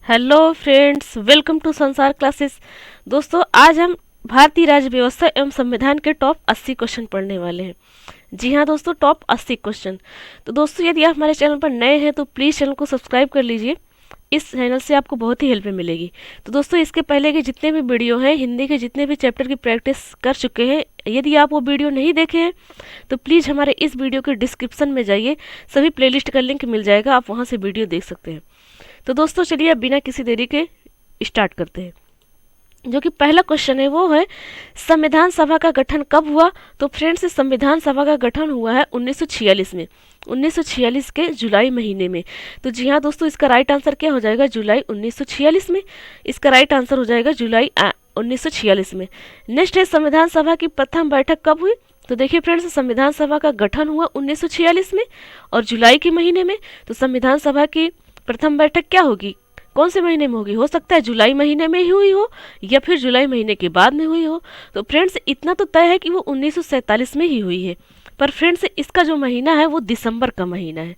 Hello friends, welcome to संसार classes. दोस्तों, आज हम भारतीय राज्य व्यवस्था एवं संविधान के टॉप 80 क्वेश्चन पढ़ने वाले हैं। जी हाँ दोस्तों, टॉप 80 क्वेश्चन। तो दोस्तों, यदि आप हमारे चैनल पर नए हैं तो प्लीज़ चैनल को सब्सक्राइब कर लीजिए। इस चैनल से आपको बहुत ही हेल्प मिलेगी। तो दोस्तों, इसके पहले के जितने भी वीडियो हैं, हिंदी के जितने भी चैप्टर की प्रैक्टिस कर चुके हैं, यदि आप वो वीडियो नहीं देखे हैं तो प्लीज़ हमारे इस वीडियो के डिस्क्रिप्शन में जाइए, सभी प्लेलिस्ट का लिंक मिल जाएगा, आप वहाँ से वीडियो देख सकते हैं। तो दोस्तों, चलिए अब बिना किसी देरी के स्टार्ट करते हैं। जो कि पहला क्वेश्चन है वो है, संविधान सभा का गठन कब हुआ? तो फ्रेंड्स, संविधान सभा का गठन हुआ है 1946 में, 1946 के जुलाई महीने में। तो जी हाँ दोस्तों, इसका राइट आंसर क्या हो जाएगा? जुलाई 1946 में। इसका राइट आंसर हो जाएगा जुलाई 1946 में। नेक्स्ट है, संविधान सभा की प्रथम बैठक कब हुई? तो देखिए फ्रेंड्स, संविधान सभा का गठन हुआ 1946 में और जुलाई के महीने में। तो संविधान सभा की प्रथम बैठक क्या होगी, कौन से महीने में होगी? हो सकता है जुलाई महीने में ही हुई हो या फिर जुलाई महीने के बाद में हुई हो। तो फ्रेंड्स, इतना तो तय है कि वो 1947 में ही हुई है। पर फ्रेंड्स, इसका जो महीना है वो दिसंबर का महीना है।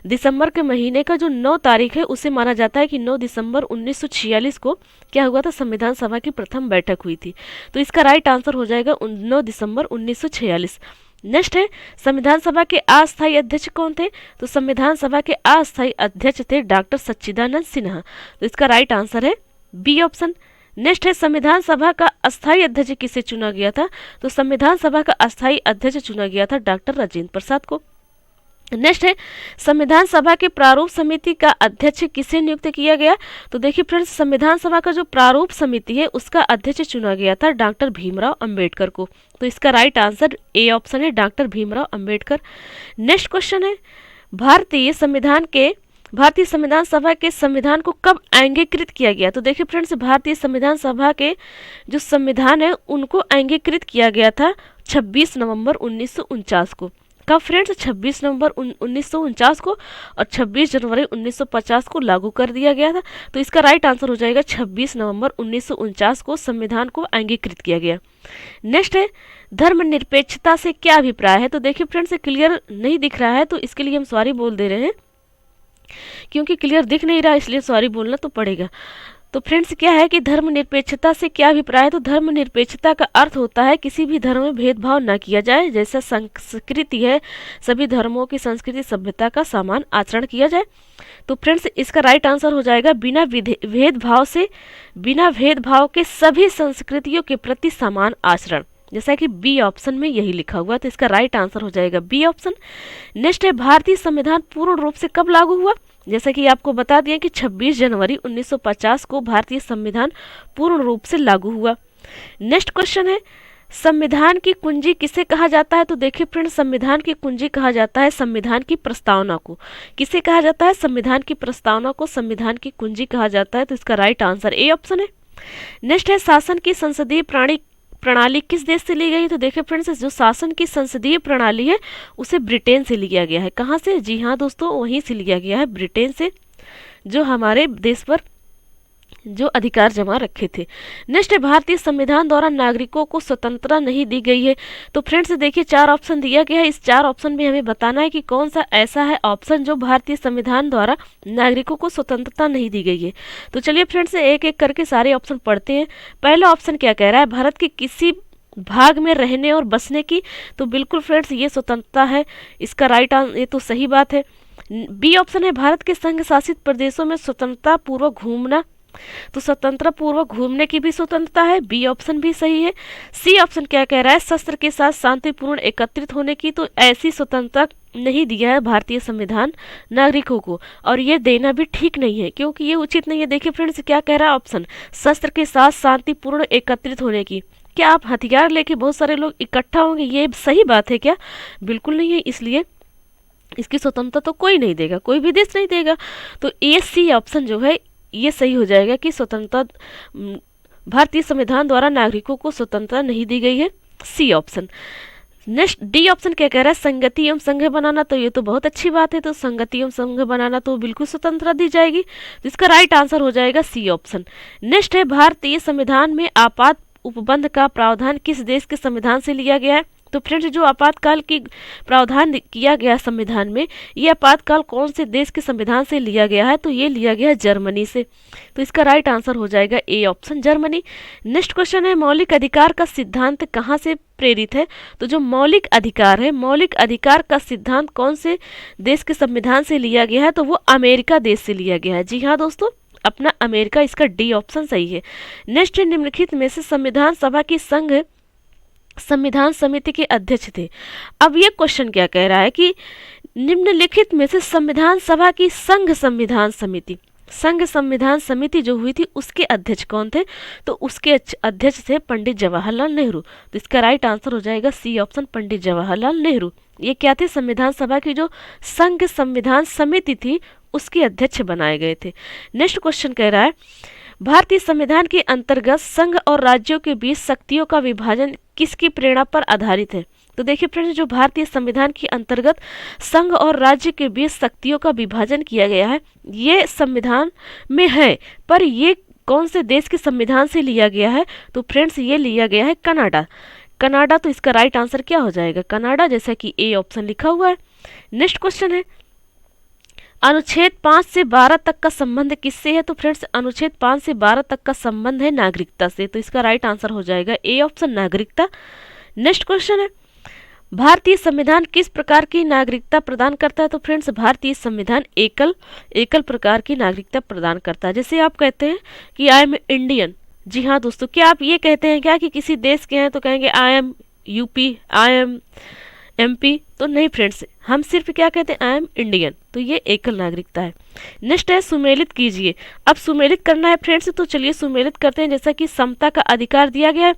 दिसंबर के महीने का जो 9 तारीख है उसे माना जाता है कि 9 दिसंबर 1946 को क्या हुआ था? संविधान सभा की प्रथम बैठक हुई थी। तो इसका राइट आंसर हो जाएगा 9 दिसंबर 1946। नेक्स्ट है, संविधान सभा के अस्थायी अध्यक्ष कौन थे? तो संविधान सभा के अस्थायी अध्यक्ष थे डॉक्टर सच्चिदानंद सिन्हा। तो इसका राइट आंसर है बी ऑप्शन। नेक्स्ट है, संविधान सभा का अस्थायी अध्यक्ष किसे चुना गया था? तो संविधान सभा का अस्थायी अध्यक्ष चुना गया था डॉक्टर राजेंद्र प्रसाद को। नेक्स्ट है, संविधान सभा के प्रारूप समिति का अध्यक्ष किसे नियुक्त किया गया? तो देखिए फ्रेंड्स, संविधान सभा का जो प्रारूप समिति है उसका अध्यक्ष चुना गया था डॉक्टर भीमराव अंबेडकर को। तो इसका राइट आंसर ए ऑप्शन है, doctor Bhimrao Ambedkar. Next question है, भारतीय संविधान सभा के संविधान को कब अंगीकृत किया गया? तो देखिए फ्रेंड्स, भारतीय संविधान सभा के जो संविधान है उनको अंगीकृत किया गया था 26 नवंबर 1949 को। कब फ्रेंड्स? 26 नवंबर 1949 को, और 26 जनवरी 1950 को लागू कर दिया गया था। तो इसका राइट आंसर हो जाएगा 26 नवंबर 1949 को संविधान को अंगीकृत किया गया। नेक्स्ट है, धर्मनिरपेक्षता से क्या अभिप्राय है? तो देखिए फ्रेंड्स, क्लियर नहीं दिख रहा है तो इसके लिए हम सॉरी बोल दे रहे हैं, क्योंकि क्लियर दिख नहीं रहा इसलिए सॉरी बोलना तो पड़ेगा। तो फ्रेंड्स, क्या है कि धर्मनिरपेक्षता से क्या अभिप्राय है? तो धर्मनिरपेक्षता का अर्थ होता है किसी भी धर्म में भेदभाव न किया जाए, जैसा संस्कृति है सभी धर्मों की संस्कृति सभ्यता का समान आचरण किया जाए। तो फ्रेंड्स, इसका राइट आंसर हो जाएगा बिना भेदभाव के सभी संस्कृतियों के प्रति समान आचरण, जैसा कि बी ऑप्शन में यही लिखा हुआ। तो इसका राइट आंसर हो जाएगा बी ऑप्शन। नेक्स्ट है, भारतीय संविधान पूर्ण रूप से कब लागू हुआ? जैसा कि आपको बता दिया कि 26 जनवरी 1950 को भारतीय संविधान पूर्ण रूप से लागू हुआ। नेक्स्ट क्वेश्चन है, संविधान की कुंजी किसे कहा जाता है? तो देखिए फ्रेंड्स, संविधान की कुंजी कहा जाता है संविधान की प्रस्तावना को। किसे कहा जाता है? संविधान की प्रस्तावना को संविधान की कुंजी कहा जाता है। तो इसका राइट आंसर ए ऑप्शन है। नेक्स्ट है, शासन की संसदीय प्रणाली किस देश से ली गई? तो देखिए फ्रेंड्स, जो शासन की संसदीय प्रणाली है उसे ब्रिटेन से लिया गया है। कहाँ से? जी हाँ दोस्तों, वहीं से लिया गया है, ब्रिटेन से, जो हमारे देश पर जो अधिकार जमा रखे थे। नेक्स्ट है, भारतीय संविधान द्वारा नागरिकों को स्वतंत्रता नहीं दी गई है। तो फ्रेंड्स देखिए, 4 ऑप्शन दिया गया है, इस 4 ऑप्शन में हमें बताना है कि कौन सा ऐसा है ऑप्शन जो भारतीय संविधान द्वारा नागरिकों को स्वतंत्रता नहीं दी गई है। तो चलिए फ्रेंड्स, एक एक करके सारे ऑप्शन पढ़ते हैं। पहला ऑप्शन क्या कह रहा है? भारत के किसी भाग में रहने और बसने की। तो बिल्कुल फ्रेंड्स, ये स्वतंत्रता है, इसका राइट आंसर, ये तो सही बात है। बी ऑप्शन है, भारत के संघ शासित प्रदेशों में स्वतंत्रता पूर्वक घूमना। तो स्वतंत्रता पूर्वक घूमने की भी स्वतंत्रता है, बी ऑप्शन भी सही है। सी ऑप्शन क्या कह रहा है? शस्त्र के साथ शांतिपूर्ण एकत्रित होने की। तो ऐसी स्वतंत्रता नहीं दिया है भारतीय संविधान नागरिकों को, और ये देना भी ठीक नहीं है, क्योंकि ये उचित नहीं है। देखिए फ्रेंड्स, क्या कह रहा है ऑप्शन? शस्त्र के साथ शांतिपूर्ण एकत्रित होने की। क्या आप हथियार लेके बहुत सारे लोग इकट्ठा होंगे, ये सही बात है क्या? बिल्कुल नहीं है, इसलिए इसकी स्वतंत्रता तो कोई नहीं देगा, कोई भी देश नहीं देगा। तो ए सी ऑप्शन जो है ये सही हो जाएगा कि स्वतंत्रता भारतीय संविधान द्वारा नागरिकों को स्वतंत्रता नहीं दी गई है, C option. Next D option क्या कह रहा है? संगति एवं संघ बनाना। तो ये तो बहुत अच्छी बात है, तो संगति एवं संघ बनाना तो बिल्कुल स्वतंत्रता दी जाएगी। तो इसका राइट आंसर हो जाएगा सी ऑप्शन। नेक्स्ट है, भारतीय संविधान में आपात उपबंध का प्रावधान किस देश के संविधान से लिया गया है? तो फ्रेंड्स जो आपातकाल की प्रावधान किया गया संविधान में, ये आपातकाल कौन से देश के संविधान से लिया गया है? तो ये लिया गया है जर्मनी से। तो इसका राइट आंसर हो जाएगा A option Germany. Next question है मौलिक अधिकार का सिद्धांत कहाँ से प्रेरित है? तो जो मौलिक अधिकार है, मौलिक अधिकार का सिद्धांत कौन से देश के संविधान से लिया गया है? तो वो अमेरिका देश से लिया गया है। जी हाँ दोस्तों, अपना अमेरिका, इसका डी ऑप्शन सही है। नेक्स्ट निम्नलिखित में से संविधान सभा की संघ संविधान समिति के अध्यक्ष थे। अब ये क्वेश्चन क्या कह रहा है कि निम्नलिखित में से संविधान सभा की संघ संविधान समिति जो हुई थी उसके अध्यक्ष कौन थे? तो उसके अध्यक्ष थे पंडित जवाहरलाल नेहरू। तो इसका राइट आंसर हो जाएगा सी ऑप्शन पंडित जवाहरलाल नेहरू। ये क्या थे? संविधान सभा की जो संघ संविधान समिति थी उसके अध्यक्ष बनाए गए थे। नेक्स्ट क्वेश्चन कह रहा है भारतीय संविधान के अंतर्गत संघ और राज्यों के बीच शक्तियों का विभाजन किसकी प्रेरणा पर आधारित है? तो देखिए फ्रेंड्स, जो भारतीय संविधान के अंतर्गत संघ और राज्य के बीच शक्तियों का विभाजन किया गया है, ये संविधान में है, पर ये कौन से देश के संविधान से लिया गया है? तो फ्रेंड्स ये लिया गया है कनाडा। तो इसका राइट आंसर क्या हो जाएगा? कनाडा, जैसा कि ए ऑप्शन लिखा हुआ है। नेक्स्ट क्वेश्चन है अनुच्छेद 5 से 12 तक का संबंध किससे है? तो फ्रेंड्स अनुच्छेद 5 से 12 तक का संबंध है नागरिकता से। तो इसका राइट आंसर हो जाएगा ए ऑप्शन नागरिकता। नेक्स्ट क्वेश्चन है भारतीय संविधान किस प्रकार की नागरिकता प्रदान करता है? तो फ्रेंड्स भारतीय संविधान एकल प्रकार की नागरिकता प्रदान करता है। जैसे आप कहते हैं कि आई एम इंडियन। जी हाँ दोस्तों, क्या आप ये कहते हैं क्या कि किसी देश के हैं तो कहेंगे I am UP, I am MP? तो नहीं फ्रेंड्स, हम सिर्फ क्या कहते हैं? I am Indian. तो ये एकल नागरिकता है। नेक्स्ट है सुमेलित कीजिए। अब सुमेलित करना है फ्रेंड्स, तो चलिए सुमेलित करते हैं। जैसा कि समता का अधिकार दिया गया है,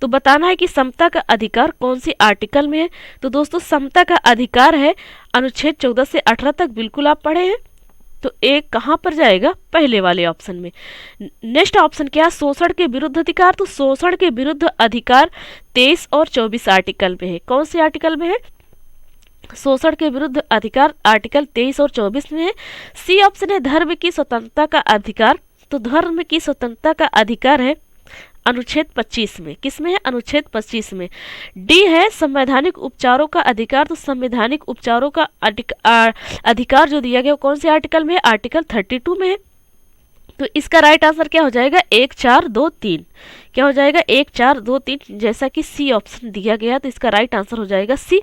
तो बताना है कि समता का अधिकार कौन सी आर्टिकल में है। तो दोस्तों समता का अधिकार है अनुच्छेद 14 से 18 तक, बिल्कुल आप पढ़े हैं। तो एक कहाँ पर जाएगा? पहले वाले ऑप्शन में। नेक्स्ट ऑप्शन क्या? शोषण के विरुद्ध अधिकार। तो शोषण के विरुद्ध अधिकार 23 और 24 आर्टिकल में है। कौन से आर्टिकल में है? शोषण के विरुद्ध अधिकार आर्टिकल 23 और 24 में है। सी ऑप्शन है धर्म की स्वतंत्रता का अधिकार। तो धर्म की स्वतंत्रता का अधिकार है अनुच्छेद 25 में। किस में है? अनुच्छेद 25 में। डी है संवैधानिक उपचारों का अधिकार। तो संवैधानिक उपचारों का अधिकार जो दिया गया वो कौन से आर्टिकल में है? आर्टिकल 32 में है। तो इसका राइट आंसर क्या हो जाएगा? 1 4 2 3। क्या हो जाएगा? 1 4 2 3, जैसा कि सी ऑप्शन दिया गया। तो इसका राइट आंसर हो जाएगा सी।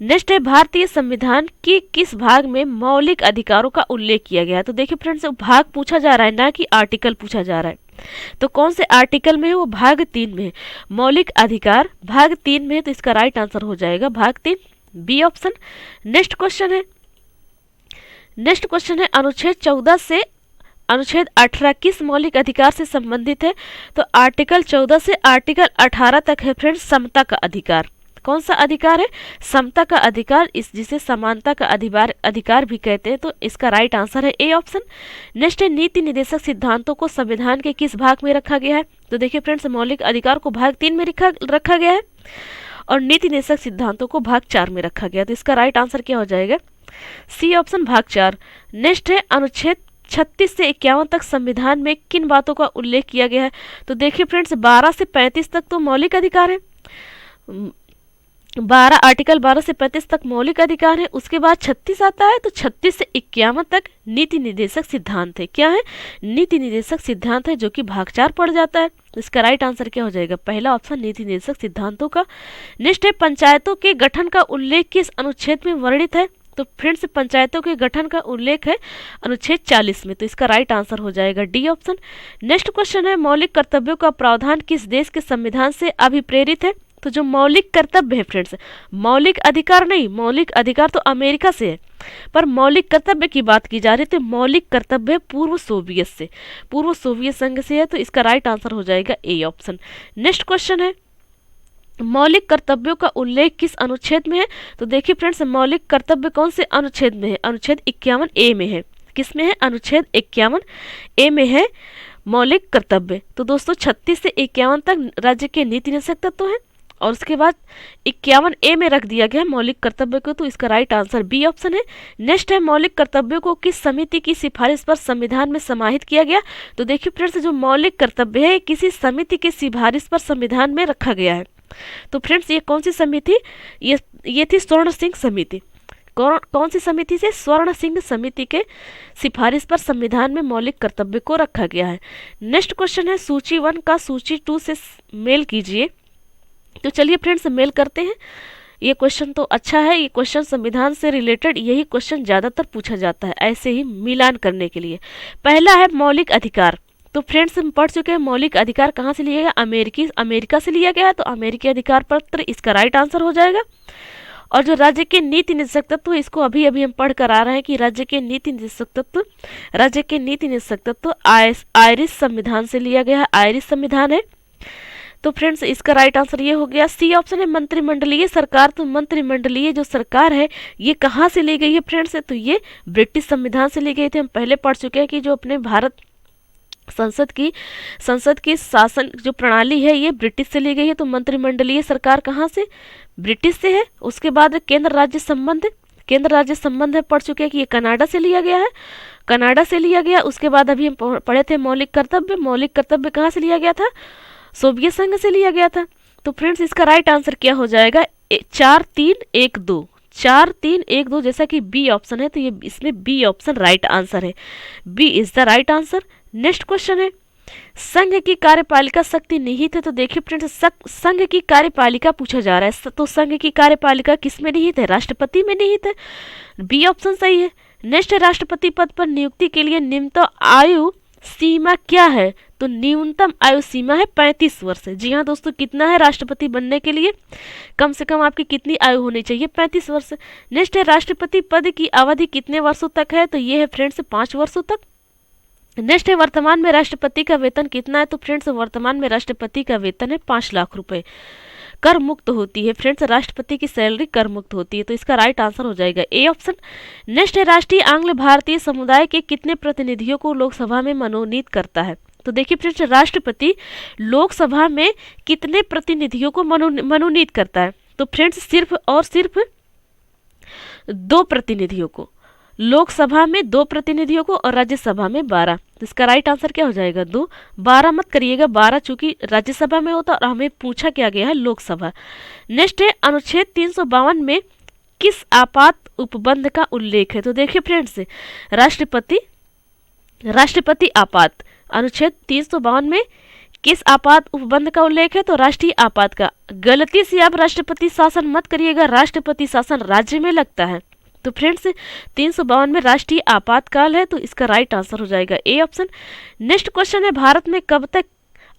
नेक्स्ट है भारतीय संविधान की किस भाग में मौलिक अधिकारों का उल्लेख किया गया है? तो देखिए फ्रेंड्स, भाग पूछा जा रहा है, ना कि आर्टिकल पूछा जा रहा है। तो कौन से आर्टिकल में है? वो भाग 3 में है। मौलिक अधिकार भाग 3 में है। तो इसका राइट आंसर हो जाएगा भाग 3, बी ऑप्शन। नेक्स्ट क्वेश्चन है अनुच्छेद 14 से अनुच्छेद 18 किस मौलिक अधिकार से संबंधित है? तो आर्टिकल 14 से आर्टिकल 18 तक है फ्रेंड्स समता का अधिकार। कौन सा अधिकार है? समता का अधिकार, इस जिसे समानता का अधिकार भी कहते हैं। तो इसका राइट आंसर है ए ऑप्शन। नेक्स्ट है नीति निर्देशक सिद्धांतों को संविधान के किस भाग में रखा गया है? तो देखिए फ्रेंड्स, मौलिक अधिकार को भाग 3 में रखा गया है और नीति निर्देशक सिद्धांतों को भाग 4 में रखा गया। तो इसका राइट आंसर क्या हो जाएगा? सी ऑप्शन भाग 4। नेक्स्ट है अनुच्छेद 36 से 51 तक संविधान में किन बातों का उल्लेख किया गया है? तो देखिए फ्रेंड्स 12 से 35 तक तो मौलिक अधिकार है। आर्टिकल 12 से 35 तक मौलिक अधिकार है। उसके बाद 36 आता है, तो 36 से 51 तक नीति निर्देशक सिद्धांत है। क्या है? नीति निर्देशक सिद्धांत है, जो कि भाग 4 पड़ जाता है। इसका राइट आंसर क्या हो जाएगा? पहला ऑप्शन नीति निर्देशक सिद्धांतों का। नेक्स्ट है पंचायतों के गठन का उल्लेख किस अनुच्छेद में वर्णित है? तो फ्रेंड्स पंचायतों के गठन का उल्लेख है अनुच्छेद 40 में। तो इसका राइट आंसर हो जाएगा डी ऑप्शन। नेक्स्ट क्वेश्चन है मौलिक कर्तव्यों का प्रावधान किस देश के संविधान से अभिप्रेरित है? तो जो मौलिक कर्तव्य है फ्रेंड्स, मौलिक अधिकार नहीं, मौलिक अधिकार तो अमेरिका से है, पर मौलिक कर्तव्य की बात की जा रही है। तो मौलिक कर्तव्य पूर्व सोवियत संघ से है। तो इसका राइट आंसर हो जाएगा ए ऑप्शन। नेक्स्ट क्वेश्चन है मौलिक कर्तव्यों का उल्लेख किस अनुच्छेद में है? तो देखिए फ्रेंड्स, मौलिक कर्तव्य कौन से अनुच्छेद में है? अनुच्छेद 51 ए में है। किस में है? अनुच्छेद 51 ए में है मौलिक कर्तव्य। तो दोस्तों 36 से 51 तक राज्य के नीति निर्देशक तत्व है और उसके बाद 51 ए में रख दिया गया मौलिक कर्तव्य को। तो इसका राइट आंसर बी ऑप्शन है। नेक्स्ट है मौलिक कर्तव्यों को किस समिति की सिफारिश पर संविधान में समाहित किया गया? तो देखिए फ्रेंड्स, जो मौलिक कर्तव्य है किसी समिति की सिफारिश पर संविधान में रखा गया है। तो फ्रेंड्स ये कौन सी समिति, ये थी स्वर्ण सिंह समिति। कौन सी समिति से? स्वर्ण सिंह समिति के सिफारिश पर संविधान में मौलिक कर्तव्य को रखा गया है। नेक्स्ट क्वेश्चन है सूची 1 का सूची 2 से मेल कीजिए। तो चलिए फ्रेंड्स मेल करते हैं। ये क्वेश्चन तो अच्छा है, ये क्वेश्चन संविधान से रिलेटेड यही क्वेश्चन ज़्यादातर पूछा जाता है ऐसे ही मिलान करने के लिए। पहला है मौलिक अधिकार। तो फ्रेंड्स हम पढ़ चुके हैं मौलिक अधिकार कहाँ से लिया गया? अमेरिका से लिया गया है, तो अमेरिकी अधिकार पत्र इसका राइट आंसर हो जाएगा। और जो राज्य के नीति निदेशक तत्व, इसको अभी अभी हम पढ़ कर आ रहे हैं कि राज्य के नीति निदेशक तत्व आयरिश संविधान से लिया गया है, आयरिश संविधान है। तो फ्रेंड्स इसका राइट आंसर ये हो गया। सी ऑप्शन है मंत्रिमंडलीय सरकार। तो मंत्रिमंडलीय जो सरकार है ये कहाँ से ली गई है फ्रेंड्स? तो ये ब्रिटिश संविधान से ली गई थी। हम पहले पढ़ चुके हैं कि जो अपने भारत संसद की शासन जो प्रणाली है ये ब्रिटिश से ली गई है। तो मंत्रिमंडलीय सरकार कहाँ से? ब्रिटिश से है। उसके बाद केंद्र राज्य संबंध है, पढ़ चुके हैं कि ये कनाडा से लिया गया। उसके बाद अभी हम पढ़े थे मौलिक कर्तव्य कहाँ से लिया गया था? सोवियत संघ से लिया गया था। तो फ्रेंड्स इसका राइट आंसर क्या हो जाएगा? 4 3 1 2 जैसा कि बी ऑप्शन है, तो ये इसमें बी ऑप्शन राइट आंसर है। B is the right answer. Next question है संघ की कार्यपालिका शक्ति निहित है। तो देखिए फ्रेंड्स संघ की कार्यपालिका पूछा जा रहा है, तो संघ की कार्यपालिका किस में निहित है? राष्ट्रपति में निहित है। बी ऑप्शन सही है। नेक्स्ट है राष्ट्रपति पद पर नियुक्ति के लिए निम्नतम आयु सीमा क्या है? तो न्यूनतम आयु सीमा है 35 वर्ष। जी हाँ दोस्तों, कितना है राष्ट्रपति बनने के लिए? कम से कम आपकी कितनी आयु होनी चाहिए? 35 वर्ष। नेक्स्ट है राष्ट्रपति पद की अवधि कितने वर्षों तक है? तो ये है फ्रेंड्स 5 वर्षों तक। नेक्स्ट है वर्तमान में राष्ट्रपति का वेतन कितना है? तो फ्रेंड्स वर्तमान में राष्ट्रपति का वेतन है 5 लाख रुपए। कर मुक्त होती है फ्रेंड्स, राष्ट्रपति की सैलरी कर मुक्त होती है। तो इसका राइट आंसर हो जाएगा ए ऑप्शन। नेक्स्ट है राष्ट्रीय आंग्ल भारतीय समुदाय के कितने प्रतिनिधियों को लोकसभा में मनोनीत करता है? तो देखिए फ्रेंड्स राष्ट्रपति लोकसभा में कितने प्रतिनिधियों को मनोनीत करता है? तो फ्रेंड्स सिर्फ और सिर्फ 2 प्रतिनिधियों को। लोकसभा में 2 प्रतिनिधियों को और राज्यसभा में 12। तो इसका राइट आंसर क्या हो जाएगा? 2। 12 मत करिएगा, 12 चूंकि राज्यसभा में होता और हमें पूछा क्या गया है लोकसभा। नेक्स्ट है अनुच्छेद 352 में किस आपात उपबंध का उल्लेख है? तो देखिए फ्रेंड्स राष्ट्रपति आपात, अनुच्छेद 352 में किस आपात उपबंध का उल्लेख है? तो राष्ट्रीय आपात का। गलती से आप राष्ट्रपति शासन मत करिएगा, राष्ट्रपति शासन राज्य में लगता है। तो फ्रेंड्स 352 में राष्ट्रीय आपातकाल है, तो इसका राइट आंसर हो जाएगा ए ऑप्शन। नेक्स्ट क्वेश्चन है भारत में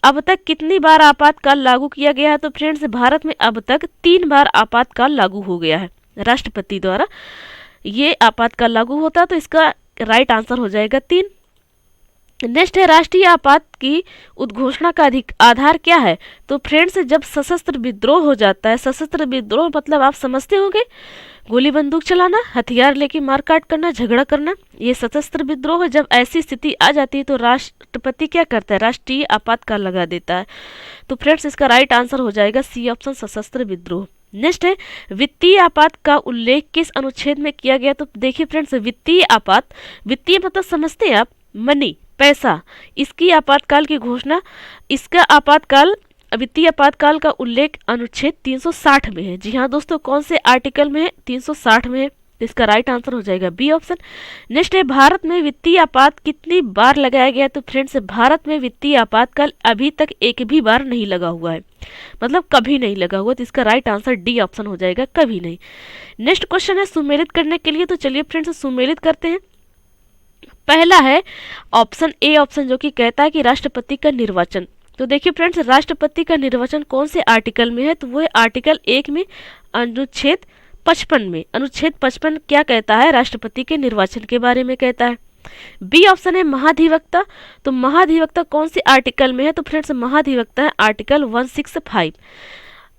अब तक कितनी बार आपातकाल लागू किया गया है? तो फ्रेंड्स भारत में अब तक 3 बार आपातकाल लागू हो गया है राष्ट्रपति द्वारा, ये आपातकाल लागू होता है। तो इसका राइट आंसर हो जाएगा 3। नेक्स्ट है राष्ट्रीय आपात की उद्घोषणा का आधार क्या है? तो फ्रेंड्स जब सशस्त्र विद्रोह हो जाता है, सशस्त्र विद्रोह मतलब आप समझते होंगे गोली बंदूक चलाना, हथियार लेके मारकाट करना, झगड़ा करना, ये सशस्त्र विद्रोह है। जब ऐसी स्थिति आ जाती है तो राष्ट्रपति क्या करता है? राष्ट्रीय आपातकाल लगा देता है। तो फ्रेंड्स इसका राइट आंसर हो जाएगा सी ऑप्शन सशस्त्र विद्रोह। नेक्स्ट है वित्तीय आपात का उल्लेख किस अनुच्छेद में किया गया? तो देखिए फ्रेंड्स वित्तीय मतलब समझते हैं आप? मनी, पैसा। इसकी आपातकाल की घोषणा, इसका आपातकाल वित्तीय आपातकाल का उल्लेख अनुच्छेद 360 में है। जी हाँ दोस्तों, कौन से आर्टिकल में है? 360 में है। तो इसका राइट आंसर हो जाएगा बी ऑप्शन। नेक्स्ट है भारत में वित्तीय आपात कितनी बार लगाया गया? तो फ्रेंड्स भारत में वित्तीय आपातकाल अभी तक एक भी बार नहीं लगा हुआ है, मतलब कभी नहीं लगा हुआ। तो इसका राइट आंसर डी ऑप्शन हो जाएगा, कभी नहीं। नेक्स्ट क्वेश्चन है सुमेलित करने के लिए। तो चलिए फ्रेंड्स सुमेलित करते हैं। पहला है ऑप्शन ए ऑप्शन, जो कि कहता है कि राष्ट्रपति का निर्वाचन। तो देखिए फ्रेंड्स राष्ट्रपति का निर्वाचन कौन से आर्टिकल में है? तो वो है आर्टिकल 1 में अनुच्छेद 55 में। अनुच्छेद 55 क्या कहता है? राष्ट्रपति के निर्वाचन के बारे में कहता है। बी ऑप्शन है महाधिवक्ता। तो महाधिवक्ता कौन से आर्टिकल में है? तो फ्रेंड्स महाधिवक्ता है आर्टिकल 165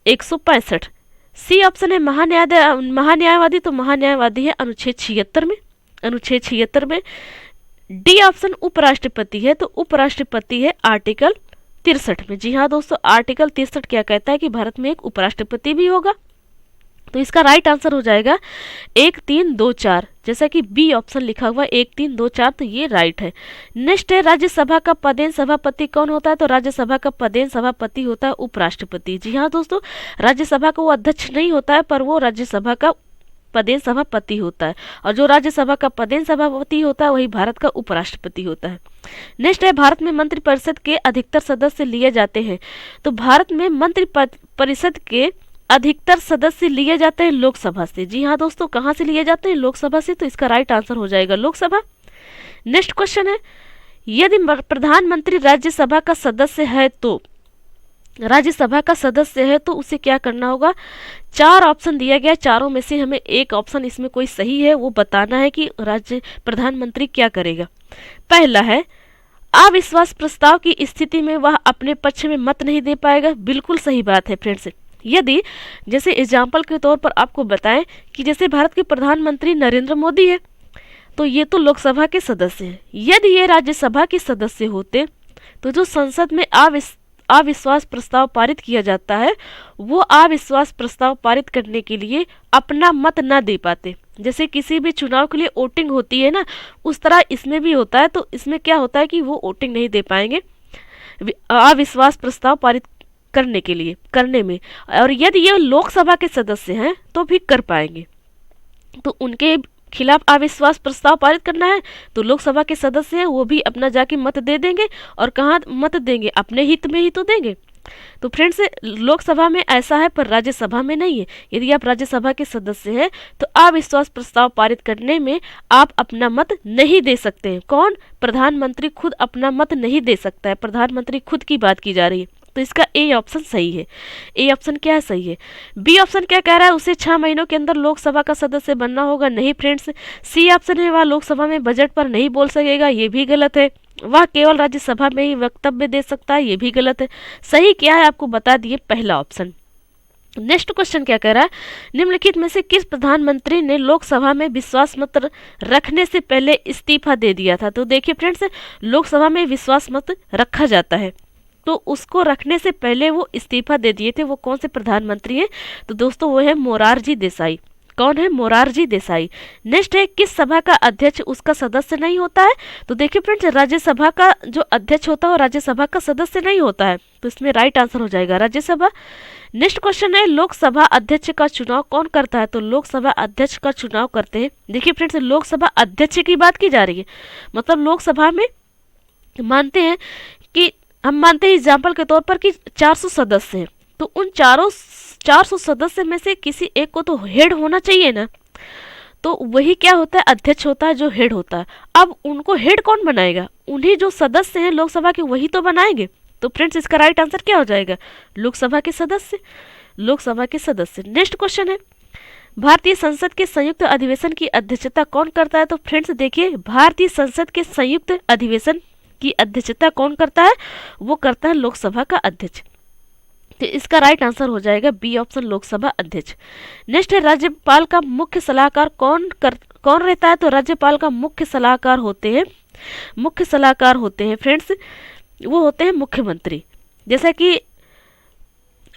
165। सी ऑप्शन है महान्यायवादी। तो महान्यायवादी है अनुच्छेद 76 में, अनुच्छेद 76 में। डी ऑप्शन उपराष्ट्रपति है। तो उपराष्ट्रपति है आर्टिकल 63 में। जी हाँ दोस्तों, आर्टिकल 63 क्या कहता है कि भारत में एक उपराष्ट्रपति भी होगा। तो इसका राइट आंसर हो जाएगा 1 3 2 4, जैसा कि बी ऑप्शन लिखा हुआ 1 3 2 4, तो ये राइट है। नेक्स्ट है राज्यसभा का पदेन सभापति कौन होता है? तो राज्यसभा का पदेन सभापति होता है उपराष्ट्रपति। जी हाँ दोस्तों, राज्यसभा का वो अध्यक्ष नहीं होता है, पर वो राज्यसभा का पदेन सभापति होता है, और जो राज्यसभा का पदेन सभापति होता है वही भारत का उपराष्ट्रपति होता है। नेक्स्ट है भारत में मंत्रिपरिषद के अधिकतर सदस्य लिए जाते हैं। तो भारत में मंत्रिपरिषद के अधिकतर सदस्य लिए जाते हैं लोकसभा से। जी हाँ दोस्तों, कहाँ से लिए जाते हैं? लोकसभा से, तो इसका राइट आंसर हो जाएगा लोकसभा। नेक्स्ट क्वेश्चन है, यदि प्रधानमंत्री राज्यसभा का सदस्य है तो राज्यसभा का सदस्य है तो उसे क्या करना होगा? 4 ऑप्शन दिया गया, चारों में से हमें एक ऑप्शन इसमें कोई सही है वो बताना है कि राज्य प्रधानमंत्री क्या करेगा। पहला है अविश्वास प्रस्ताव की स्थिति में वह अपने पक्ष में मत नहीं दे पाएगा। बिल्कुल सही बात है फ्रेंड्स। यदि जैसे एग्जाम्पल के तौर पर आपको बताएं कि जैसे भारत के प्रधानमंत्री नरेंद्र मोदी है, तो ये तो लोकसभा के सदस्य हैं। यदि ये राज्यसभा के सदस्य होते तो जो संसद में अविश्वास प्रस्ताव पारित किया जाता है, वो अविश्वास प्रस्ताव पारित करने के लिए अपना मत ना दे पाते। जैसे किसी भी चुनाव के लिए वोटिंग होती है ना, उस तरह इसमें भी होता है। तो इसमें क्या होता है कि वो वोटिंग नहीं दे पाएंगे अविश्वास प्रस्ताव पारित करने में। और यदि ये लोकसभा के सदस्य हैं तो भी कर पाएंगे। तो उनके खिलाफ अविश्वास प्रस्ताव पारित करना है तो लोकसभा के सदस्य हैं, वो भी अपना जाके मत दे देंगे। और कहाँ मत देंगे? अपने हित में ही तो देंगे। तो फ्रेंड्स, लोकसभा में ऐसा है पर राज्यसभा में नहीं है। यदि आप राज्यसभा के सदस्य हैं तो अविश्वास प्रस्ताव पारित करने में आप अपना मत नहीं दे सकते हैं। कौन? प्रधानमंत्री खुद अपना मत नहीं दे सकता है। प्रधानमंत्री खुद की बात की जा रही है, तो इसका ए ऑप्शन सही है। ए ऑप्शन क्या है? सही है। बी ऑप्शन क्या कह रहा है? उसे 6 महीनों के अंदर लोकसभा का सदस्य बनना होगा। नहीं फ्रेंड्स, सी ऑप्शन है वह लोकसभा में बजट पर नहीं बोल सकेगा। ये भी गलत है। वह केवल राज्यसभा में ही वक्तव्य दे सकता है। ये भी गलत है। सही क्या है आपको बता दिए, पहला ऑप्शन। नेक्स्ट क्वेश्चन क्या कह रहा है? निम्नलिखित में से किस प्रधानमंत्री ने लोकसभा में विश्वास मत रखने से पहले इस्तीफा दे दिया था? तो देखिए फ्रेंड्स, लोकसभा में विश्वास मत रखा जाता है, तो उसको रखने से पहले वो इस्तीफा दे दिए थे। वो कौन से प्रधानमंत्री हैं? तो दोस्तों वो है मोरारजी देसाई। कौन है? मोरारजी देसाई। नेक्स्ट है किस सभा का अध्यक्ष उसका सदस्य नहीं होता है? तो देखिए फ्रेंड्स, राज्यसभा का जो अध्यक्ष होता है वो राज्यसभा का सदस्य नहीं होता है, तो इसमें राइट आंसर हो जाएगा राज्यसभा। नेक्स्ट क्वेश्चन है लोकसभा अध्यक्ष का चुनाव कौन करता है? तो लोकसभा अध्यक्ष का चुनाव करते हैं। देखिए फ्रेंड्स, लोकसभा अध्यक्ष की बात की जा रही है, मतलब लोकसभा में मानते हैं कि हम मानते हैं एग्जाम्पल के तौर पर कि 400 सदस्य हैं, तो उन 400 सदस्य में से किसी एक को तो हेड होना चाहिए ना। तो वही क्या होता है? अध्यक्ष होता है, जो हेड होता है। अब उनको हेड कौन बनाएगा? उन्हीं जो सदस्य हैं लोकसभा के, वही तो बनाएंगे। तो फ्रेंड्स, इसका राइट आंसर क्या हो जाएगा? लोकसभा के सदस्य। लोकसभा के सदस्य। नेक्स्ट क्वेश्चन है भारतीय संसद के संयुक्त अधिवेशन की अध्यक्षता कौन करता है? तो फ्रेंड्स देखिए, भारतीय संसद के संयुक्त अधिवेशन की अध्यक्षता कौन करता है? वो करता है लोकसभा का अध्यक्ष। तो इसका राइट आंसर हो जाएगा बी ऑप्शन, लोकसभा अध्यक्ष। नेक्स्ट है राज्यपाल का मुख्य सलाहकार कौन रहता है? तो राज्यपाल का मुख्य सलाहकार होते हैं फ्रेंड्स, वो होते हैं मुख्यमंत्री। जैसा कि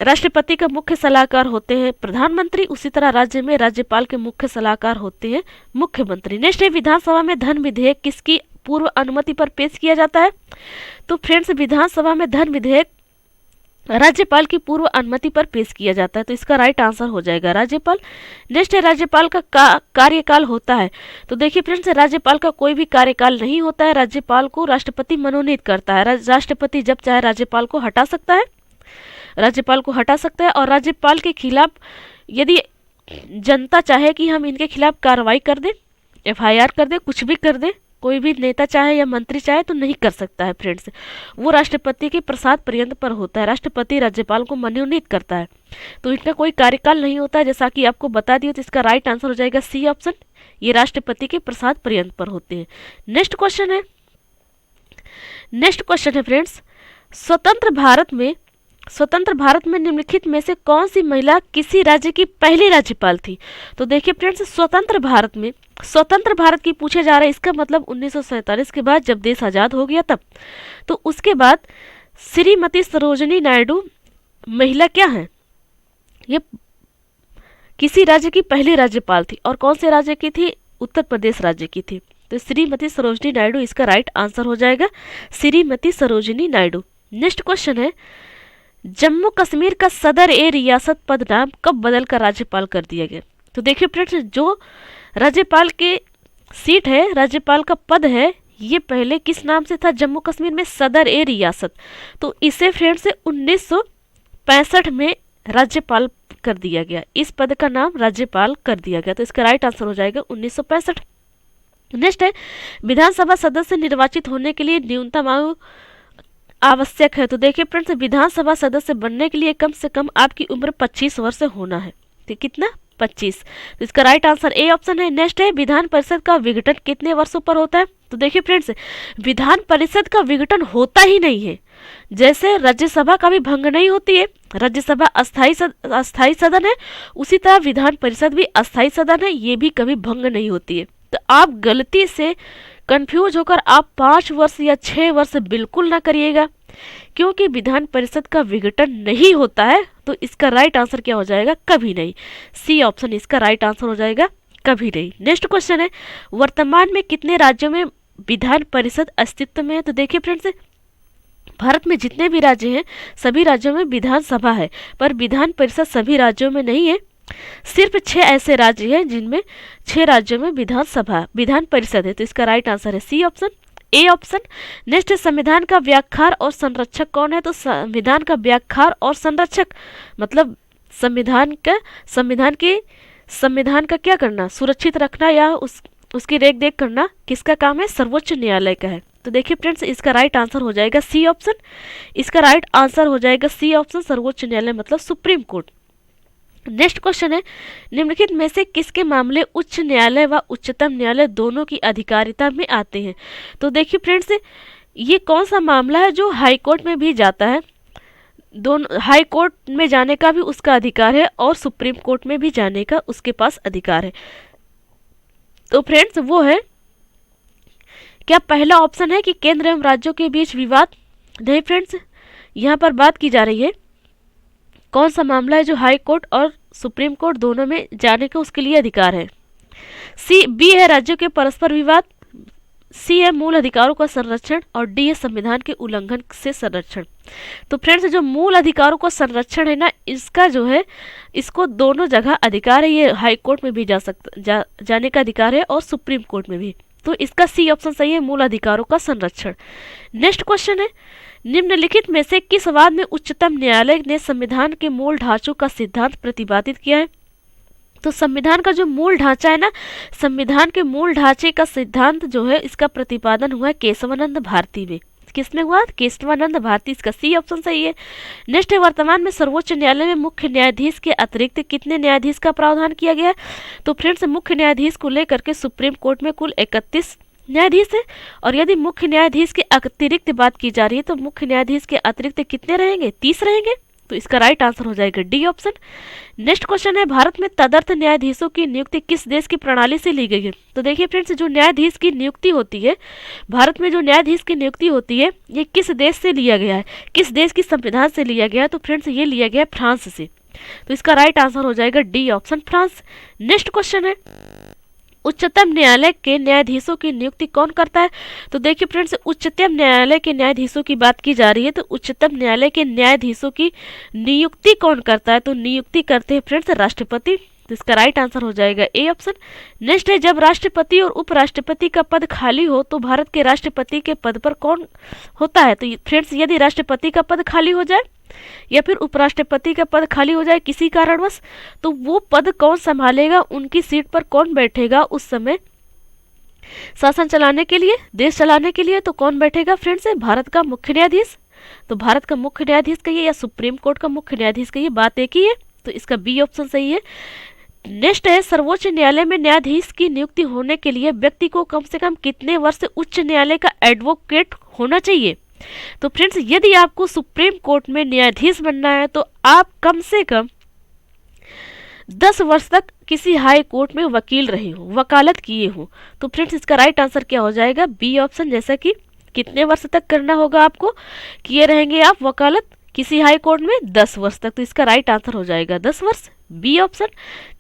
राष्ट्रपति का मुख्य सलाहकार होते हैं प्रधानमंत्री, उसी तरह राज्य में राज्यपाल के मुख्य सलाहकार होते हैं मुख्यमंत्री। नेक्स्ट है विधानसभा में धन विधेयक किसकी पूर्व अनुमति पर पेश किया जाता है? तो फ्रेंड्स, विधानसभा में धन विधेयक राज्यपाल की पूर्व अनुमति पर पेश किया जाता है, तो इसका राइट आंसर हो जाएगा राज्यपाल। नेक्स्ट है राज्यपाल का कार्यकाल होता है। तो देखिए फ्रेंड्स, राज्यपाल का कोई भी कार्यकाल नहीं होता है। राज्यपाल को राष्ट्रपति मनोनीत करता है। राष्ट्रपति जब चाहे राज्यपाल को हटा सकता है, और राज्यपाल के खिलाफ यदि जनता चाहे कि हम इनके खिलाफ कार्रवाई कर दें, FIR कर दें, कुछ भी कर दें, कोई भी नेता चाहे या मंत्री चाहे तो नहीं कर सकता है फ्रेंड्स। वो राष्ट्रपति के प्रसाद पर्यंत पर होता है। राष्ट्रपति राज्यपाल को मनोनीत करता है, तो इनका कोई कार्यकाल नहीं होता है, जैसा कि आपको बता दिया। तो इसका राइट आंसर हो जाएगा सी ऑप्शन, ये राष्ट्रपति के प्रसाद पर्यंत पर होते हैं। नेक्स्ट क्वेश्चन है फ्रेंड्स, स्वतंत्र भारत में निम्नलिखित में से कौन सी महिला किसी राज्य की पहली राज्यपाल थी? तो देखिए फ्रेंड्स, स्वतंत्र भारत की पूछे जा रहा है, इसका मतलब 1947 के बाद जब देश आज़ाद हो गया तब। तो उसके बाद श्रीमती सरोजिनी नायडू महिला क्या है? ये किसी राज्य की पहली राज्यपाल थी और कौन से राज्य की थी? उत्तर प्रदेश राज्य की थी। तो श्रीमती सरोजिनी नायडू इसका राइट आंसर हो जाएगा, श्रीमती सरोजिनी नायडू। नेक्स्ट क्वेश्चन है, जम्मू कश्मीर का सदर ए रियासत पद नाम कब बदलकर राज्यपाल कर दिया गया? तो देखिए फ्रेंड्स, जो राज्यपाल के सीट है, राज्यपाल का पद है, ये पहले किस नाम से था जम्मू कश्मीर में? सदर ए रियासत। तो इसे फ्रेंड्स 1965 में राज्यपाल कर दिया गया, इस पद का नाम राज्यपाल कर दिया गया। तो इसका राइट आंसर हो जाएगा 1965। नेक्स्ट है, विधानसभा सदस्य निर्वाचित होने के लिए न्यूनतम आयु आवश्यक है। तो देखिए फ्रेंड्स, विधानसभा सदस्य बनने के लिए कम से कम आपकी उम्र 25 वर्ष होना है। तो कितना? 25। तो इसका राइट आंसर ए ऑप्शन है। नेक्स्ट है, विधान परिषद का विघटन कितने वर्षों पर होता है? तो देखिए फ्रेंड्स, विधान परिषद का विघटन होता ही नहीं है। जैसे राज्यसभा का भी भंग नहीं होती है, राज्यसभा अस्थायी सदन है, उसी तरह विधान परिषद भी अस्थायी सदन है, ये भी कभी भंग नहीं होती है। तो आप गलती से कंफ्यूज होकर आप 5 वर्ष या 6 वर्ष बिल्कुल ना करिएगा, क्योंकि विधान परिषद का विघटन नहीं होता है। तो इसका राइट आंसर क्या हो जाएगा? कभी नहीं। सी ऑप्शन इसका राइट आंसर हो जाएगा, कभी नहीं। नेक्स्ट क्वेश्चन है, वर्तमान में कितने राज्यों में विधान परिषद अस्तित्व में है? तो देखिए फ्रेंड्स, भारत में जितने भी राज्य हैं सभी राज्यों में विधानसभा है, पर विधान परिषद सभी राज्यों में नहीं है। सिर्फ 6 ऐसे राज्य हैं जिनमें 6 राज्यों में विधान परिषद है। तो इसका राइट आंसर है C option, A option. Next, संविधान का व्याख्यार और संरक्षक कौन है? तो संविधान का व्याख्यार और संरक्षक मतलब संविधान का क्या करना? सुरक्षित रखना या उसकी रेख देख करना किसका काम है? सर्वोच्च न्यायालय का है। तो देखिए फ्रेंड्स, इसका राइट आंसर हो जाएगा सी ऑप्शन, इसका राइट आंसर हो जाएगा सी ऑप्शन, सर्वोच्च न्यायालय मतलब सुप्रीम कोर्ट। नेक्स्ट क्वेश्चन है, निम्नलिखित में से किसके मामले उच्च न्यायालय व उच्चतम न्यायालय दोनों की अधिकारिता में आते हैं? तो देखिए फ्रेंड्स, ये कौन सा मामला है जो हाई कोर्ट में भी जाता है? दोनों हाई कोर्ट में जाने का भी उसका अधिकार है और सुप्रीम कोर्ट में भी जाने का उसके पास अधिकार है। तो फ्रेंड्स वो है क्या? पहला ऑप्शन है कि केंद्र एवं राज्यों के बीच विवाद। नहीं फ्रेंड्स, यहाँ पर बात की जा रही है कौन सा मामला है जो हाई कोर्ट और सुप्रीम कोर्ट दोनों में जाने का उसके लिए अधिकार है। बी है राज्यों के परस्पर विवाद, सी है मूल अधिकारों का संरक्षण और डी है संविधान के उल्लंघन से संरक्षण। तो फ्रेंड्स, जो मूल अधिकारों का संरक्षण है ना, इसका जो है इसको दोनों जगह अधिकार है, ये हाई कोर्ट में भी जाने का अधिकार है और सुप्रीम कोर्ट में भी। तो इसका सी ऑप्शन सही है, मूल अधिकारों का संरक्षण। नेक्स्ट क्वेश्चन है, निम्नलिखित में से किस वाद में उच्चतम न्यायालय ने संविधान के मूल ढांचों का सिद्धांत प्रतिपादित किया है? तो संविधान का जो मूल ढांचा है ना, संविधान के मूल ढांचे का सिद्धांत जो है इसका प्रतिपादन हुआ है केशवानंद भारती में। किसमें हुआ? केशवानंद भारती, इसका सी ऑप्शन सही है। नेक्स्ट है, वर्तमान में सर्वोच्च न्यायालय में मुख्य न्यायाधीश के अतिरिक्त कितने न्यायाधीश का प्रावधान किया गया है? तो फ्रेंड्स, मुख्य न्यायाधीश को लेकर के सुप्रीम कोर्ट में कुल 31 न्यायाधीश है, और यदि मुख्य न्यायाधीश के अतिरिक्त बात की जा रही है तो मुख्य न्यायाधीश के अतिरिक्त कितने रहेंगे? 30 रहेंगे। तो इसका राइट आंसर हो जाएगा डी ऑप्शन। नेक्स्ट क्वेश्चन है, भारत में तदर्थ न्यायाधीशों की नियुक्ति किस देश की प्रणाली से ली गई है? तो देखिए फ्रेंड्स, जो न्यायाधीश की नियुक्ति होती है भारत में, जो न्यायाधीश की नियुक्ति होती है, ये किस देश से लिया गया है? किस देश की संविधान से लिया गया है? तो फ्रेंड्स, ये लिया गया फ्रांस से। तो इसका राइट आंसर हो जाएगा D option, France. Next question है, उच्चतम न्यायालय के न्यायाधीशों की नियुक्ति कौन करता है? तो देखिए फ्रेंड्स, उच्चतम न्यायालय के न्यायाधीशों की बात की जा रही है, तो उच्चतम न्यायालय के न्यायाधीशों की नियुक्ति कौन करता है? तो नियुक्ति करते हैं फ्रेंड्स राष्ट्रपति। तो इसका राइट आंसर हो जाएगा ए ऑप्शन। नेक्स्ट है, जब राष्ट्रपति और उपराष्ट्रपति का पद खाली हो तो भारत के राष्ट्रपति के पद पर कौन होता है? तो फ्रेंड्स, यदि राष्ट्रपति का पद खाली हो जाए या फिर उपराष्ट्रपति का पद खाली हो जाए किसी कारणवश, तो वो पद कौन संभालेगा? उनकी सीट पर कौन बैठेगा उस समय शासन चलाने के लिए, देश चलाने के लिए? तो कौन बैठेगा फ्रेंड्स? भारत का मुख्य न्यायाधीश। तो भारत का मुख्य न्यायाधीश कहिए या सुप्रीम कोर्ट का मुख्य न्यायाधीश कहिए, बात एक ही है। तो इसका बी ऑप्शन सही है। नेक्स्ट है, सर्वोच्च न्यायालय में न्यायाधीश की नियुक्ति होने के लिए व्यक्ति को कम से कम कितने वर्ष उच्च न्यायालय का एडवोकेट होना चाहिए? तो फ्रेंड्स, यदि आपको सुप्रीम कोर्ट में न्यायाधीश बनना है तो आप कम से कम 10 वर्ष तक किसी हाई कोर्ट में वकील रहे हो, वकालत किए हो। तो फ्रेंड्स, इसका राइट आंसर क्या हो जाएगा? B option. जैसा कि कितने वर्ष तक करना होगा आपको? किए रहेंगे आप, वकालत किसी हाई कोर्ट में 10 वर्ष तक। तो इसका राइट आंसर हो जाएगा 10 वर्ष, बी ऑप्शन।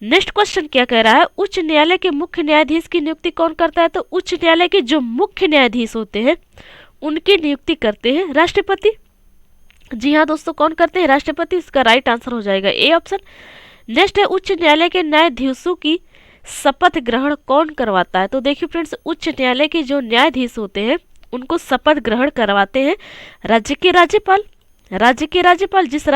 नेक्स्ट क्वेश्चन क्या कह रहा है, उच्च न्यायालय के मुख्य न्यायाधीश की नियुक्ति कौन करता है? तो उच्च न्यायालय के जो मुख्य न्यायाधीश होते हैं उनकी नियुक्ति करते हैं राष्ट्रपति। जी हाँ दोस्तों, कौन करते हैं? राष्ट्रपति। इसका राइट आंसर हो जाएगा ए ऑप्शन। नेक्स्ट है, उच्च न्यायालय के न्यायाधीशों की शपथ ग्रहण कौन करवाता है? तो देखिए फ्रेंड्स, उच्च न्यायालय के जो न्यायाधीश होते हैं उनको शपथ ग्रहण करवाते हैं राज्य के राज्यपाल। राज्य के राज्यपाल, जिस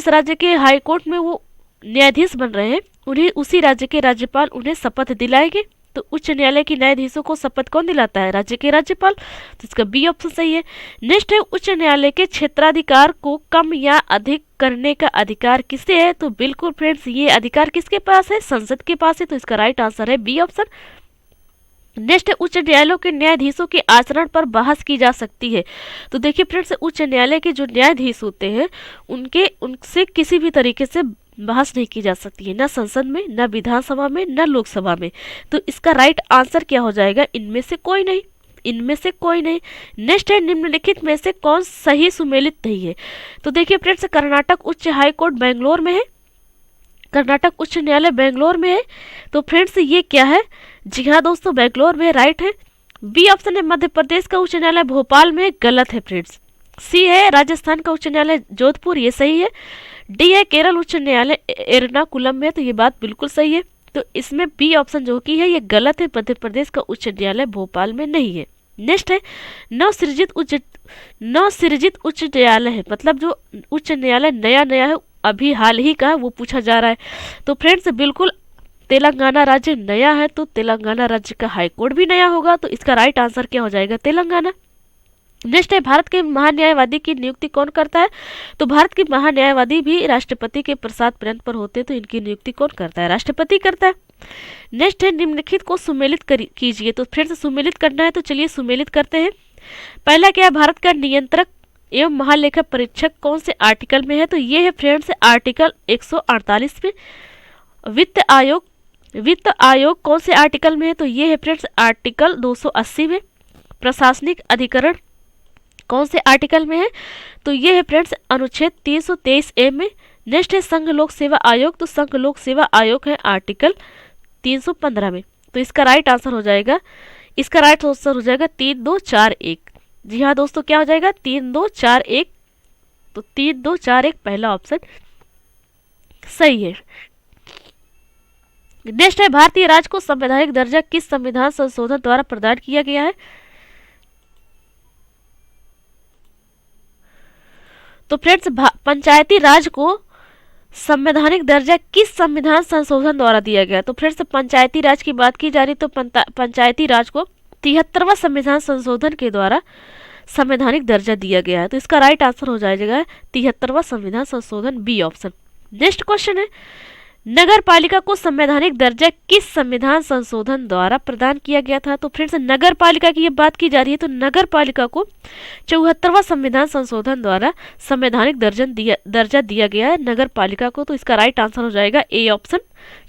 राज्य के हाई कोर्ट में वो न्यायाधीश बन रहे हैं उन्हें, उसी राज्य के राज्यपाल उन्हें शपथ दिलाएंगे। तो उच्च न्यायालय की न्यायाधीशों को शपथ कौन दिलाता है? राज्य के राज्यपाल। तो इसका बी ऑप्शन सही है। नेक्स्ट है, उच्च न्यायालय के क्षेत्राधिकार को कम या अधिक करने का अधिकार किसे है? तो बिल्कुल फ्रेंड्स, ये अधिकार किसके पास है? संसद के पास है। तो इसका राइट आंसर है बी ऑप्शन। नेक्स्ट है, उच्च न्यायालयों के न्यायाधीशों के आचरण पर बहस की जा सकती है। तो देखिए फ्रेंड्स, उच्च न्यायालय के जो न्यायाधीश होते हैं उनसे किसी भी तरीके से बहस नहीं की जा सकती है, न संसद में, न विधानसभा में, न लोकसभा में। तो इसका राइट आंसर क्या हो जाएगा? इनमें से कोई नहीं, इनमें से कोई नहीं। नेक्स्ट है, निम्नलिखित में से कौन सही सुमेलित नहीं है? तो देखिए फ्रेंड्स, कर्नाटक उच्च हाई कोर्ट बेंगलोर में है, कर्नाटक उच्च न्यायालय बेंगलोर में है। तो फ्रेंड्स ये क्या है? जी हाँ दोस्तों, बेंगलोर में, राइट है। बी ऑप्शन है, मध्य प्रदेश का उच्च न्यायालय भोपाल में, गलत है फ्रेंड्स। सी है, राजस्थान का उच्च न्यायालय जोधपुर, ये सही है। डी है, केरल उच्च न्यायालय एर्नाकुलम में, तो ये बात बिल्कुल सही है। तो इसमें बी ऑप्शन जो कि है ये गलत है, मध्य प्रदेश का उच्च न्यायालय भोपाल में नहीं है। नेक्स्ट है, नवसृजित उच्च न्यायालय है, मतलब जो उच्च न्यायालय नया नया है, अभी हाल ही का है, वो पूछा जा रहा है। तो फ्रेंड्स बिल्कुल तेलंगाना राज्य नया है, तो तेलंगाना राज्य का हाईकोर्ट भी नया होगा। तो इसका राइट आंसर क्या हो जाएगा? तेलंगाना। नेक्स्ट है, भारत के महान्यायवादी की नियुक्ति कौन करता है? तो भारत के महान्यायवादी भी राष्ट्रपति के प्रसाद पर्यंत पर होते हैं, तो इनकी नियुक्ति कौन करता है? राष्ट्रपति करता है। नेक्स्ट है, निम्नलिखित को सुमेलित कीजिए। तो फिर से सुमेलित करना है, तो चलिए सुमेलित करते हैं। पहला क्या है, भारत का नियंत्रक एवं महालेखा परीक्षक कौन से आर्टिकल में है? तो ये है फ्रेंड्स आर्टिकल 148 में। वित्त आयोग कौन से आर्टिकल में है? तो ये है फ्रेंड्स आर्टिकल 280 में। प्रशासनिक अधिकरण कौन से आर्टिकल में है? तो ये है फ्रेंड्स अनुच्छेद 323A में। नेक्स्ट है, संघ लोक सेवा आयोग, तो संघ लोक सेवा आयोग है आर्टिकल 315 में। तो इसका राइट आंसर हो जाएगा, 3241। जी हाँ दोस्तों, क्या हो जाएगा? 3241। तो 3241 पहला ऑप्शन सही है। नेक्स्ट है, भारतीय राज्य को संवैधानिक दर्जा किस संविधान संशोधन द्वारा प्रदान किया गया है? तो फ्रेंड्स, पंचायती राज को संवैधानिक दर्जा किस संविधान संशोधन द्वारा दिया गया? तो फ्रेंड्स, पंचायती राज की बात की जा रही, तो पंचायती राज को 73वां संविधान संशोधन के द्वारा संवैधानिक दर्जा दिया गया है। तो इसका राइट आंसर हो जाएगा 73वां संविधान संशोधन, बी ऑप्शन। नेक्स्ट क्वेश्चन है, नगर पालिका को संवैधानिक दर्जा किस संविधान संशोधन द्वारा प्रदान किया गया था? तो फ्रेंड्स, नगर पालिका की ये बात की जा रही है, तो नगर पालिका को 74वां संविधान संशोधन द्वारा संवैधानिक दर्जा दिया गया है नगर पालिका को। तो इसका राइट आंसर हो जाएगा ए ऑप्शन,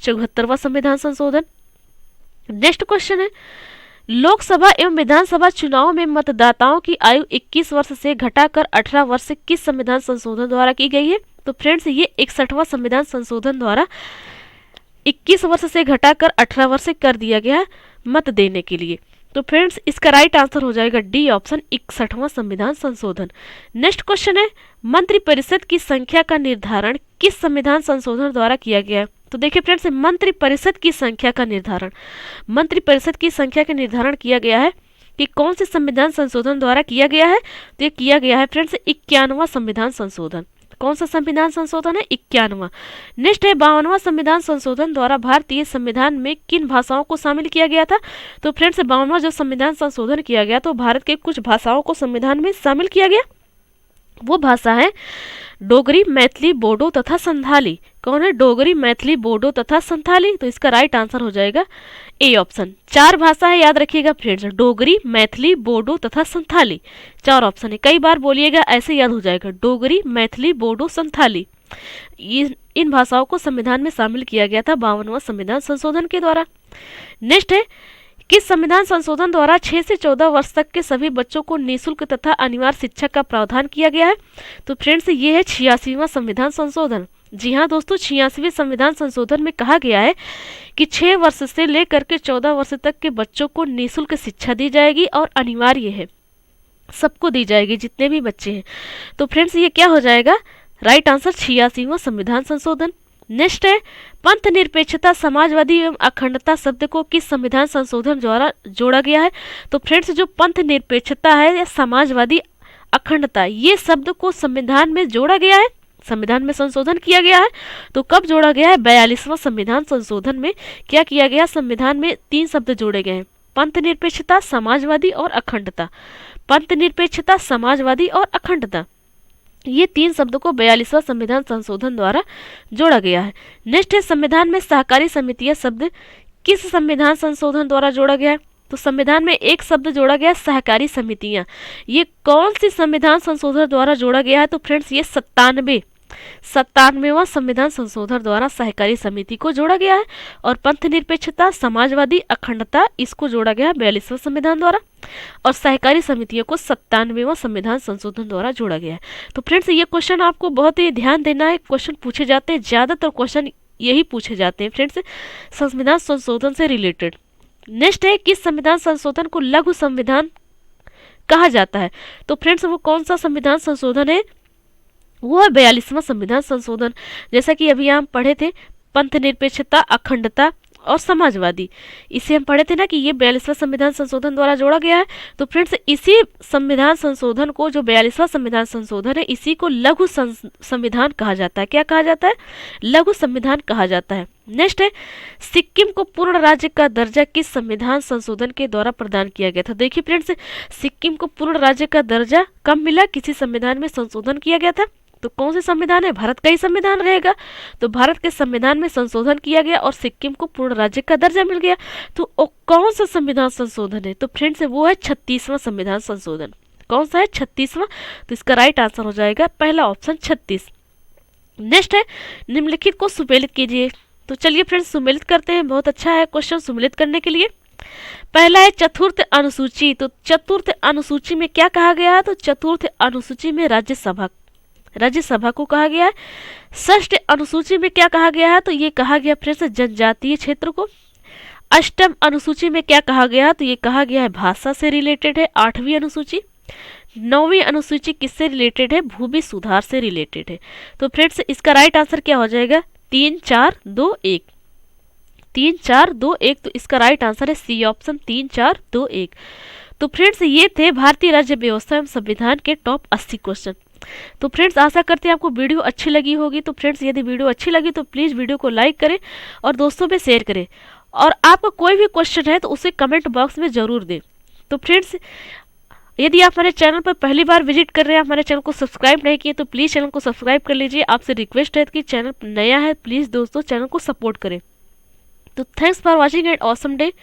74वां संविधान संशोधन। नेक्स्ट क्वेश्चन है, लोकसभा एवं विधानसभा चुनाव में मतदाताओं की आयु 21 वर्ष से घटाकर 18 वर्ष से किस संविधान संशोधन द्वारा की गई है? तो फ्रेंड्स, ये 61वां संविधान संशोधन द्वारा 21 वर्ष से घटाकर 18 वर्ष से कर दिया गया मत देने के लिए। तो फ्रेंड्स, इसका राइट आंसर हो जाएगा डी ऑप्शन, 61वां संविधान संशोधन। नेक्स्ट क्वेश्चन है, मंत्रिपरिषद की संख्या का निर्धारण किस संविधान संशोधन द्वारा किया गया है? तो देखिए फ्रेंड्स, मंत्रिपरिषद की संख्या का निर्धारण किया गया है कि कौन से संविधान संशोधन द्वारा किया गया है? तो ये किया गया है फ्रेंड्स 51वां संविधान संशोधन। कौन सा संविधान संशोधन है? 51वां। नेक्स्ट है, 52वां संविधान संशोधन द्वारा भारतीय संविधान में किन भाषाओं को शामिल किया गया था? तो फ्रेंड्स, 52वां जो संविधान संशोधन किया गया तो भारत के कुछ भाषाओं को संविधान में शामिल किया गया। वो भाषा है डोगरी, मैथिली, बोडो तथा संथाली। कौन है? डोगरी, मैथिली, बोडो तथा संथाली। तो इसका राइट आंसर हो जाएगा ए ऑप्शन। 4 भाषा है, याद रखिएगा फ्रेंड्स, डोगरी, मैथिली, बोडो तथा संथाली। 4 ऑप्शन है, कई बार बोलिएगा, ऐसे याद हो जाएगा, डोगरी, मैथिली, बोडो, संथाली। इन भाषाओं को संविधान में शामिल किया गया था 52वां संविधान संशोधन के द्वारा। नेक्स्ट है, किस संविधान संशोधन द्वारा 6 से 14 वर्ष तक के सभी बच्चों को निःशुल्क तथा अनिवार्य शिक्षा का प्रावधान किया गया है? तो फ्रेंड्स ये है 86वां संविधान संशोधन। जी हाँ दोस्तों, 86वें संविधान संशोधन में कहा गया है कि 6 वर्ष से लेकर के 14 वर्ष तक के बच्चों को निःशुल्क शिक्षा दी जाएगी और अनिवार्य है, सबको दी जाएगी जितने भी बच्चे हैं। तो फ्रेंड्स ये क्या हो जाएगा? राइट आंसर 86वां संविधान संशोधन। नेक्स्ट है पंथ निरपेक्षता, समाजवादी एवं अखंडता शब्द को किस संविधान संशोधन द्वारा जोड़ा गया है? तो फ्रेंड्स जो पंथ निरपेक्षता है या समाजवादी अखंडता, ये शब्द को संविधान में जोड़ा गया है, संविधान में संशोधन किया गया है। तो कब जोड़ा गया है? 42वां संविधान संशोधन में क्या किया गया? संविधान में 3 शब्द जोड़े गए हैं, पंथ निरपेक्षता, समाजवादी और अखंडता। पंथ निरपेक्षता, समाजवादी और अखंडता, ये 3 शब्दों को 42वां संविधान संशोधन द्वारा जोड़ा गया है। नेक्स्ट है संविधान में सहकारी समितियां शब्द किस संविधान संशोधन द्वारा जोड़ा गया है? तो संविधान में एक शब्द जोड़ा गया, सहकारी समितियां। ये कौन सी संविधान संशोधन द्वारा जोड़ा गया है? तो फ्रेंड्स ये 97वां संविधान संशोधन द्वारा सहकारी समिति को जोड़ा गया है। और पंथ निरपेक्षता, समाजवादी, अखंडता, इसको जोड़ा गया है 42वां संविधान द्वारा, और सहकारी समितियों को 97वां संविधान संशोधन द्वारा जोड़ा गया है। तो फ्रेंड्स ये क्वेश्चन आपको बहुत ही ध्यान देना है, क्वेश्चन पूछे जाते हैं, ज्यादातर क्वेश्चन यही पूछे जाते हैं फ्रेंड्स संविधान संशोधन से रिलेटेड। नेक्स्ट है किस संविधान संशोधन को लघु संविधान कहा जाता है? तो फ्रेंड्स वो कौन सा संविधान संशोधन है? वो है 42वां संविधान संशोधन। जैसा कि अभी हम पढ़े थे, पंथ निरपेक्षता, अखंडता और समाजवादी, इसे हम पढ़े थे ना कि ये 42वां संविधान संशोधन द्वारा जोड़ा गया है। तो फ्रेंड्स इसी संविधान संशोधन को, जो 42वां संविधान संशोधन है, इसी को लघु संविधान कहा जाता है। क्या कहा जाता है? लघु संविधान कहा जाता है। नेक्स्ट है सिक्किम को पूर्ण राज्य का दर्जा किस संविधान संशोधन के द्वारा प्रदान किया गया था? देखिए फ्रेंड्स, सिक्किम को पूर्ण राज्य का दर्जा कब मिला? किसी संविधान में संशोधन किया गया था। तो कौन से संविधान है? भारत का ही संविधान रहेगा। तो भारत के संविधान में संशोधन किया गया और सिक्किम को पूर्ण राज्य का दर्जा मिल गया। तो कौन सा संविधान संशोधन है? तो फ्रेंड्स वो है 36वां संविधान संशोधन। कौन सा है? 36वां। तो इसका राइट आंसर हो जाएगा पहला ऑप्शन 36। नेक्स्ट है निम्नलिखित को सुमेलित कीजिए। तो चलिए फ्रेंड्स सुमेलित करते हैं, बहुत अच्छा है क्वेश्चन सुमेलित करने के लिए। पहला है चतुर्थ अनुसूची। तो चतुर्थ अनुसूची में क्या कहा गया है? तो चतुर्थ अनुसूची में राज्यसभा को कहा गया है। षष्ठ अनुसूची में क्या कहा गया है? तो ये कहा गया फ्रेंड्स जनजातीय क्षेत्र को। अष्टम अनुसूची में क्या कहा गया? तो ये कहा गया है भाषा से रिलेटेड है, 8वीं अनुसूची। 9वीं अनुसूची किससे रिलेटेड है? भूमि सुधार से रिलेटेड है। तो फ्रेंड्स इसका राइट आंसर क्या हो जाएगा? 3 4 2 1। 3 4 2 1। तो इसका राइट आंसर है सी ऑप्शन, 3 4 2 1। तो फ्रेंड्स ये थे भारतीय राज्य व्यवस्था एवं संविधान के टॉप 80 क्वेश्चन। तो फ्रेंड्स आशा करते हैं आपको वीडियो अच्छी लगी होगी। तो फ्रेंड्स यदि वीडियो अच्छी लगी तो प्लीज़ वीडियो को लाइक करें और दोस्तों में शेयर करें, और आपका कोई भी क्वेश्चन है तो उसे कमेंट बॉक्स में ज़रूर दें। तो फ्रेंड्स यदि आप हमारे चैनल पर पहली बार विजिट कर रहे हैं, हमारे चैनल को सब्सक्राइब नहीं किए, तो प्लीज़ चैनल को सब्सक्राइब कर लीजिए। आपसे रिक्वेस्ट है कि चैनल नया है, प्लीज़ दोस्तों चैनल को सपोर्ट करें। तो thanks for watching and awesome day.